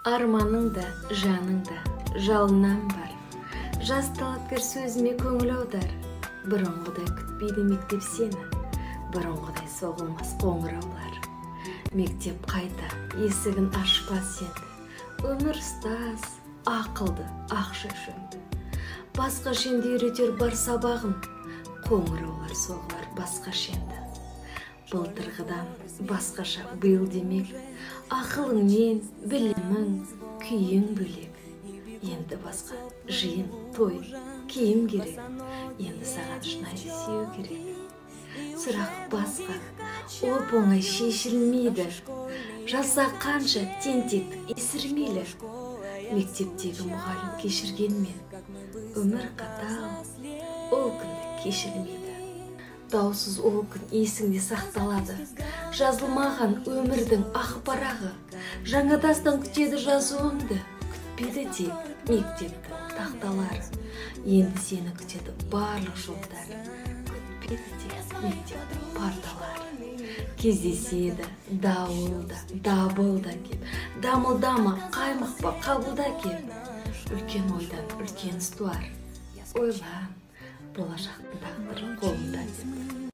Арманың да, жаның да, жалынан бар. Жас талапкер сөзіме көңіл аудар. Бұрынғыдай күтпейді мектеп сені, бұрынғыдай соғылмас қоңыраулар. Мектеп қайта, есігін ашпас енді. Өмір ұстаз, ақылды, ақша жөнді. Басқа шенді үйретер бар сабағын, қоңыраулар соғылар басқа шенді. Былтырғыдан басқаша биыл демек, ақылыңмен, білімің, күйің бөлек. Енді басқа жиын, той, киім керек. Енді саған шынайы сүйу керек. Сұрақ басқа, оп-оңай шешілмейді. Жаса қанша тентектік есірмейлі. Мектептегі мұғалім кешіргенмен, өмір қатал, ол күнді кешірмейді. Даусыз ол күн есіңде сақталады. Жазылмаған өмірдің ақ парағы. Жаңадастан күтеді жазуыңды. Күтпеді тек мектептің тақталары. Енді сені күтеді барлық жолдар. Күтпеді тек мектептің парталары. Кездеседі дауылда, дабылда кеп. Дамылдама, қаймықпа, қабылда кеп. Үлкен ойдан үлкен іс туар. Ойлан, болашақтың тағдыры қолында деп.